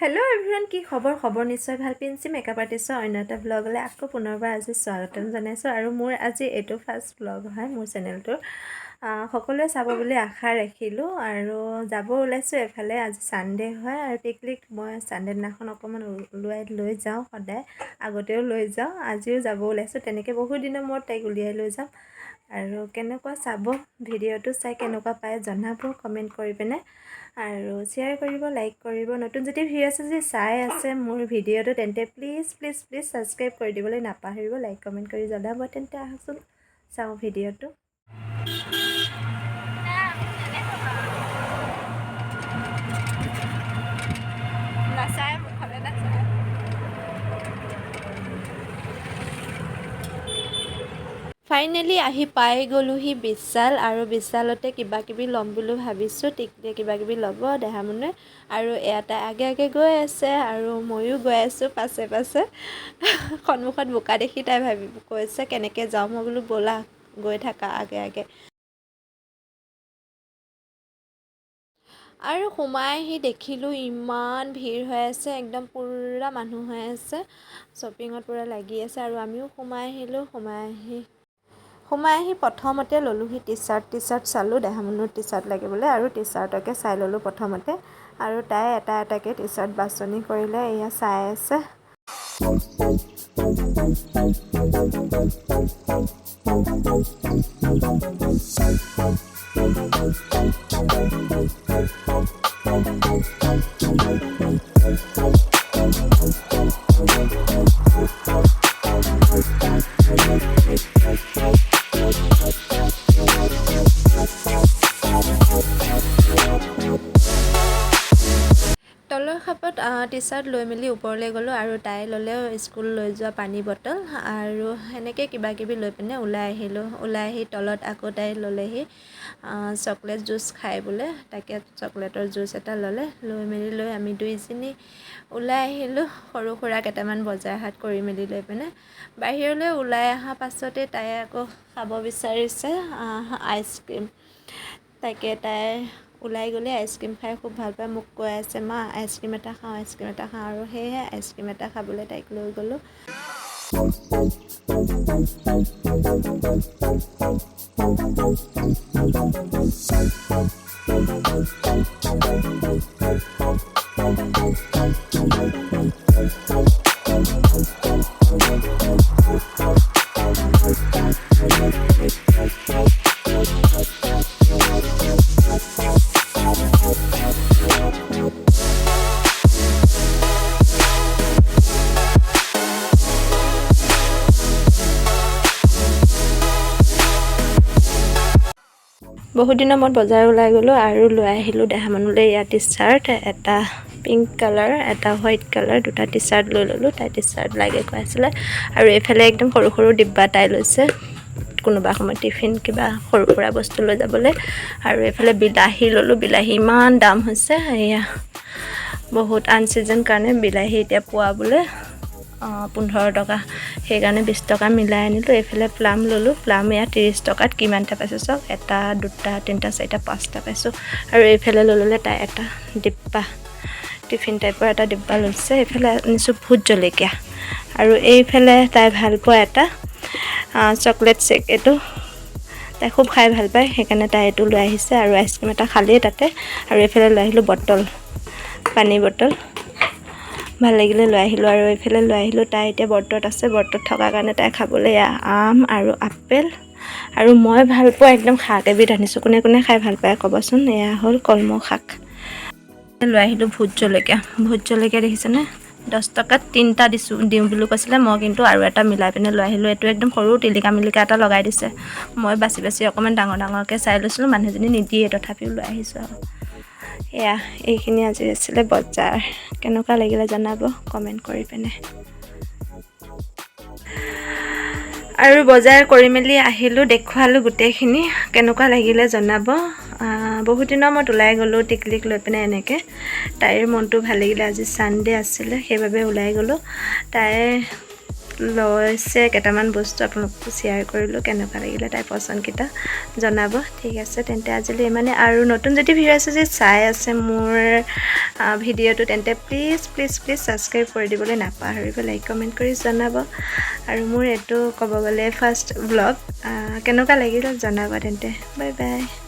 Hello' everyone, কি খবৰ নিশ্চয় ভাল। পিঞ্চি মেকআপ আৰ্টিষ্টৰ অন্য এটা ব্লগলৈ আকৌ পুনৰবাৰ আজি স্বাগতম জনাইছোঁ। আৰু মোৰ আজি এইটো ফাৰ্ষ্ট ব্লগ হয় মোৰ চেনেলটোৰ। সকলোৱে চাব বুলি আশা ৰাখিলোঁ আৰু যাব ওলাইছোঁ এফালে। আজি ছানডে হয় আৰু টিকলিক মই ছানডে দিনাখন অকণমান লৈ যাওঁ, সদায় আগতেও লৈ যাওঁ, আজিও যাব ওলাইছোঁ। তেনেকৈ বহুত দিনৰ মূৰত তাইক উলিয়াই লৈ যাম। আৰু কেনেকুৱা চাব, ভিডিঅ'টো চাই কেনেকুৱা পায় জনাব কমেণ্ট কৰি পিনে, আৰু শ্বেয়াৰ কৰিব, লাইক কৰিব। নতুন যদি ভিডিঅ' আছে যদি চাই আছে মোৰ ভিডিঅ'টো তেন্তে প্লিজ ছাবস্ক্ৰাইব কৰি দিবলৈ নাপাহৰিব, লাইক কমেণ্ট কৰি জনাব। তেন্তে আহকচোন চাওঁ ভিডিঅ'টো। নাচায় মুখলৈ নাচায়। ফাইনেলি আহি পাই গ'লোহি বিশাল, আৰু বিশালতে কিবাকিবি ল'ম বুলি ভাবিছোঁ। টিকলিয়ে কিবাকিবি ল'ব, দেহামনে, আৰু এটা আগে গৈ আছে আৰু ময়ো গৈ আছোঁ পাছে সন্মুখত বোকা দেখি তাই কৈছে কেনেকৈ যাওঁ। মই বোলো ব'লা গৈ থাকা আগে। আৰু সোমাই আহি দেখিলোঁ ইমান ভিৰ হৈ আছে, একদম পূৰা মানুহ হৈ আছে, শ্বপিঙত পূৰা লাগি আছে। আৰু আমিও সোমাই আহিলোঁ। সোমাই আহি প্ৰথমতে ল'লোহি টি চাৰ্ট চালোঁ, দেহামনুৰ টি চাৰ্ট লাগিবলৈ, আৰু টি চাৰ্টকে চাই ল'লোঁ প্ৰথমতে। আৰু তাই এটাকৈ টি চাৰ্ট বাছনি কৰিলে, এয়া চাই আছে। তলৰ খাপত টি চাৰ্ট লৈ মেলি ওপৰলৈ গ'লোঁ, আৰু তাই ল'লে স্কুল লৈ যোৱা পানী বটল, আৰু সেনেকৈ কিবাকিবি লৈ পিনে ওলাই আহিলোঁ। ওলাই আহি তলত আকৌ তাই ল'লেহি চকলেট জুচ খাই বোলে, তাকে চকলেটৰ জুচ এটা ল'লে। লৈ আমি দুইজনী ওলাই আহিলোঁ। সৰু সুৰা কেইটামান বজাৰ হাট কৰি মেলি লৈ পিনে বাহিৰলৈ ওলাই অহা পাছতে তাই আকৌ খাব বিচাৰিছে আইচক্ৰীম। তাকে তাই ওলাই গ'লে আইচক্ৰীম খাই খুব ভাল পায়। মোক কৈ আছে, মা আইচক্ৰীম এটা খাওঁ, আৰু সেয়েহে আইচক্ৰীম এটা খাবলৈ তাইক লৈ গ'লোঁ। বহুত দিনৰ মূৰত বজাৰ ওলাই গ'লোঁ আৰু লৈ আহিলোঁ দেহামনুলৈ এয়া টি চাৰ্ট, এটা পিংক কালাৰ, এটা হোৱাইট কালাৰ, দুটা টি চাৰ্ট লৈ ল'লোঁ। তাই টি চাৰ্ট লাগে কৈ আছিলে। আৰু এইফালে একদম সৰু ডিব্বা তাই লৈছে, কোনোবা সময়ত টিফিন কিবা সৰু সুৰা বস্তু লৈ যাবলৈ। আৰু এইফালে বিলাহী ল'লোঁ। বিলাহী ইমান দাম হৈছে, এয়া বহুত আনচিজন কাৰণে বিলাহী এতিয়া পোৱা বোলে 15 টকা, সেইকাৰণে 20 টকা মিলাই আনিলোঁ। এইফালে প্লাম ল'লোঁ। প্লাম এয়া 30 টকাত কিমানটা পাইছোঁ চাওক, 1, 2, 3, 4, 5টা পাইছোঁ। আৰু এইফালে ল'লে তাই এটা ডিব্বা, টিফিন টাইপৰ এটা ডিব্বা লৈছে। এইফালে আনিছোঁ ভোট জলকীয়া, আৰু এইফালে তাই ভাল পোৱা এটা চকলেট শ্বেক, এইটো তাই খুব খাই ভাল পায়, সেইকাৰণে তাই এইটো লৈ আহিছে। আৰু আইচক্ৰীম এটা খালেই তাতে। আৰু এইফালে লৈ আহিলোঁ বটল, পানী বটল, ভাল লাগিলে লৈ আহিলোঁ। আৰু এইফালে লৈ আহিলোঁ, তাই এতিয়া বৰ্তত আছে, বৰ্তত থকাৰ কাৰণে তাই খাবলৈ আম আৰু আপেল, আৰু মই ভাল পোৱা একদম শাক এবিধ আনিছোঁ। কোনে খাই ভাল পায় ক'বচোন। এয়া হ'ল কলমৌ শাক। লৈ আহিলোঁ ভোট জলকীয়া দেখিছেনে, 10 টকাত 3টা দিওঁ বুলি কৈছিলে। মই কিন্তু আৰু এটা মিলাই পিনে লৈ আহিলোঁ। এইটো একদম সৰু টিলিকা এটা লগাই দিছে। মই বাছি অকণমান ডাঙৰকৈ চাই লৈছিলোঁ, মানুহজনী নিদিয়ে, তথাপিও লৈ আহিছোঁ। আৰু এয়া এইখিনি আজি আছিলে বজাৰ। কেনেকুৱা লাগিলে জনাব কমেণ্ট কৰি পিনে। আৰু বজাৰ কৰি মেলি আহিলোঁ, দেখুৱালোঁ গোটেইখিনি, কেনেকুৱা লাগিলে জনাব। বহুত দিনৰ মূৰত ওলাই গ'লোঁ টিকলিক লৈ পিনে এনেকৈ। তাইৰ মনটো ভাল লাগিলে, আজি ছানডে আছিলে সেইবাবে ওলাই গ'লোঁ। তাই লৈছে কেইটামান বস্তু আপোনালোকক শ্বেয়াৰ কৰিলোঁ কেনেকুৱা লাগিলে তাইৰ পচন্দকেইটা জনাব ঠিক আছে তেন্তে আজিলৈ ইমানে আৰু নতুন যদি ভিডিঅ' আছে যে চাই আছে মোৰ ভিডিঅ'টো তেন্তে প্লিজ ছাবস্ক্ৰাইব কৰি দিবলৈ নাপাহৰিব লাইক কমেণ্ট কৰি জনাব আৰু মোৰ এইটো ক'ব গ'লে ফাৰ্ষ্ট ব্লগ কেনেকুৱা লাগিল জনাব তেন্তে বাই বাই